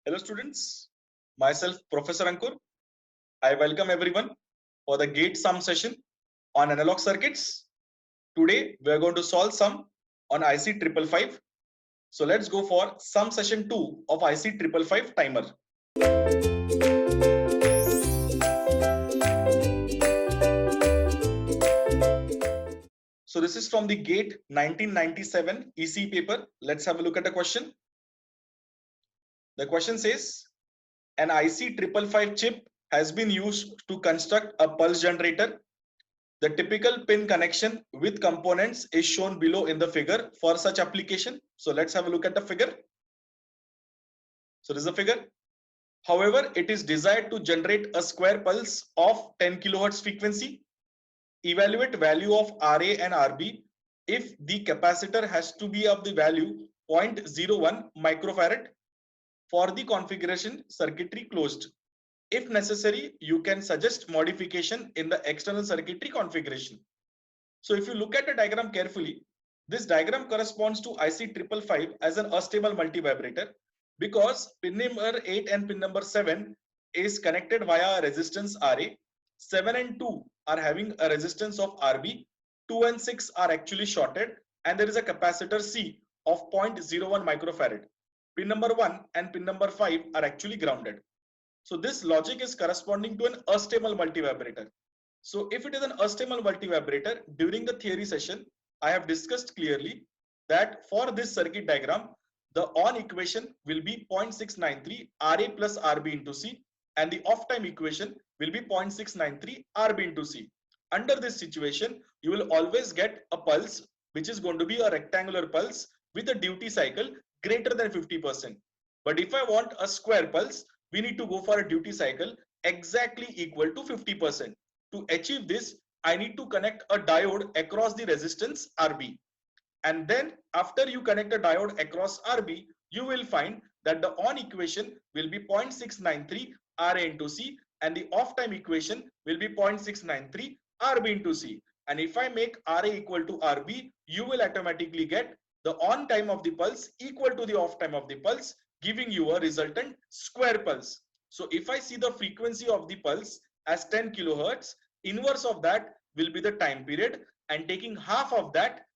Hello students, myself Professor Ankur. I welcome everyone for the GATE sum session on analog circuits. Today we are going to solve sum on IC 555. So let's go for sum session 2 of IC 555 timer. So this is from the GATE 1997 EC paper. Let's have a look at the question. The question says, an IC 555 chip has been used to construct a pulse generator. The typical pin connection with components is shown below in the figure for such application. So let's have a look at the figure. So this is the figure. However, it is desired to generate a square pulse of 10 kilohertz frequency. Evaluate value of RA and RB if the capacitor has to be of the value 0.01 microfarad for the configuration circuitry closed. If necessary, you can suggest modification in the external circuitry configuration. So if you look at the diagram carefully, this diagram corresponds to IC 555 as an astable multivibrator because pin number 8 and pin number 7 is connected via a resistance RA. 7 and 2 are having a resistance of RB. 2 and 6 are actually shorted and there is a capacitor C of 0.01 microfarad. Pin number 1 and pin number 5 are actually grounded. So this logic is corresponding to an astable multivibrator. So if it is an astable multivibrator, during the theory session, I have discussed clearly that for this circuit diagram, the on equation will be 0.693 RA plus RB into C and the off time equation will be 0.693 RB into C. Under this situation, you will always get a pulse which is going to be a rectangular pulse with a duty cycle greater than 50%. But if I want a square pulse, we need to go for a duty cycle exactly equal to 50%. To achieve this, I need to connect a diode across the resistance RB. And then after you connect a diode across RB, you will find that the on equation will be 0.693 RA into C and the off time equation will be 0.693 RB into C. And if I make RA equal to RB, you will automatically get the on time of the pulse equal to the off time of the pulse, giving you a resultant square pulse. So if I see the frequency of the pulse as 10 kilohertz, inverse of that will be the time period, and taking half of that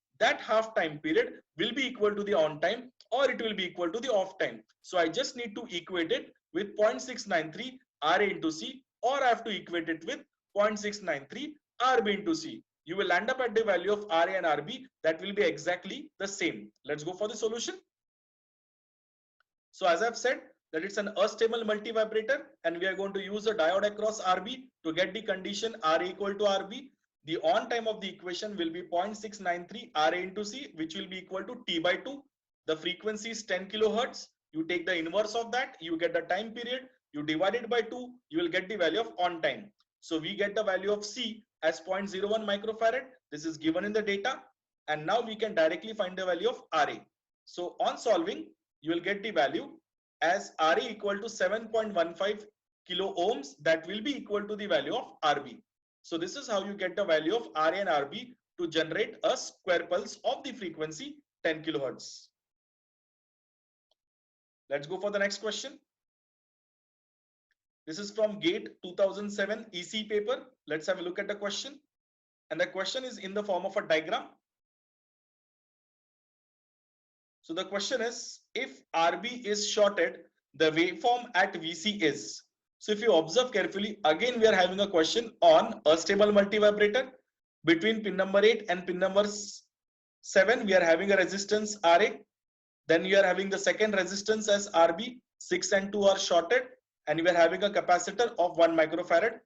half time period will be equal to the on time or it will be equal to the off time. So I just need to equate it with 0.693 RA into C, or I have to equate it with 0.693 RB into C. You will end up at the value of RA and RB that will be exactly the same. Let's go for the solution. So as I've said that it's an astable multivibrator and we are going to use a diode across RB to get the condition RA equal to RB. The on time of the equation will be 0.693 RA into C, which will be equal to T by 2. The frequency is 10 kilohertz. You take the inverse of that, you get the time period, you divide it by 2, you will get the value of on time. So we get the value of C as 0.01 microfarad. This is given in the data. And now we can directly find the value of RA. So on solving, you will get the value as RA equal to 7.15 kilo ohms. That will be equal to the value of RB. So this is how you get the value of RA and RB to generate a square pulse of the frequency 10 kilohertz. Let's go for the next question. This is from GATE 2007 EC paper. Let's have a look at the question. And the question is in the form of a diagram. So the question is, if RB is shorted, the waveform at VC is. So if you observe carefully, again we are having a question on a stable multivibrator. Between pin number 8 and pin number 7, we are having a resistance RA. Then we are having the second resistance as RB. 6 and 2 are shorted and we are having a capacitor of 1 microfarad.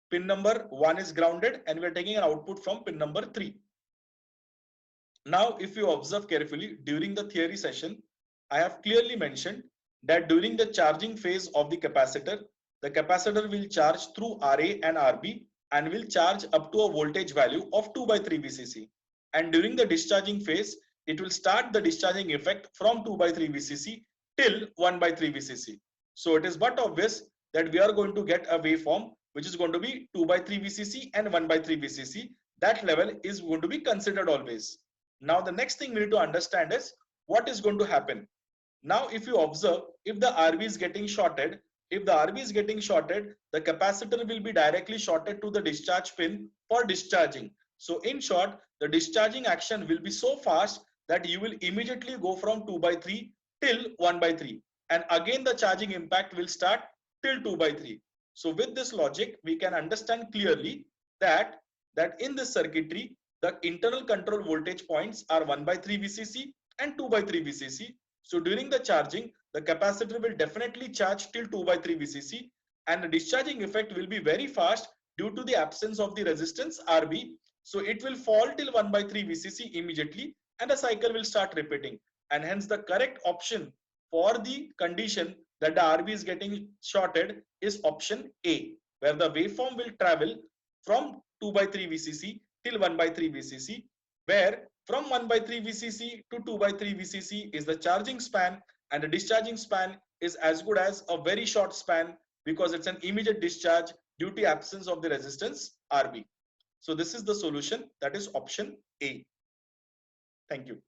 Pin number 1 is grounded and we are taking an output from pin number 3. Now, if you observe carefully during the theory session, I have clearly mentioned that during the charging phase of the capacitor will charge through RA and RB and will charge up to a voltage value of 2 by 3 VCC. And during the discharging phase, it will start the discharging effect from 2 by 3 VCC till 1 by 3 VCC. So it is but obvious that we are going to get a waveform which is going to be 2 by 3 VCC and 1 by 3 VCC. That level is going to be considered always. Now the next thing we need to understand is what is going to happen. Now, if you observe, if the RB is getting shorted, the capacitor will be directly shorted to the discharge pin for discharging. So in short, the discharging action will be so fast that you will immediately go from 2/3 till 1/3. And again, the charging impact will start till 2/3. So with this logic, we can understand clearly that in this circuitry, the internal control voltage points are 1/3 VCC and 2/3 VCC. So during the charging, the capacitor will definitely charge till 2/3 VCC, and the discharging effect will be very fast due to the absence of the resistance RB. So it will fall till 1/3 VCC immediately, and the cycle will start repeating. And hence the correct option for the condition that the RB is getting shorted is option A, where the waveform will travel from 2/3 VCC till 1/3 VCC, where from 1/3 VCC to 2/3 VCC is the charging span, and the discharging span is as good as a very short span because it's an immediate discharge due to absence of the resistance RB. So this is the solution, that is option A. Thank you.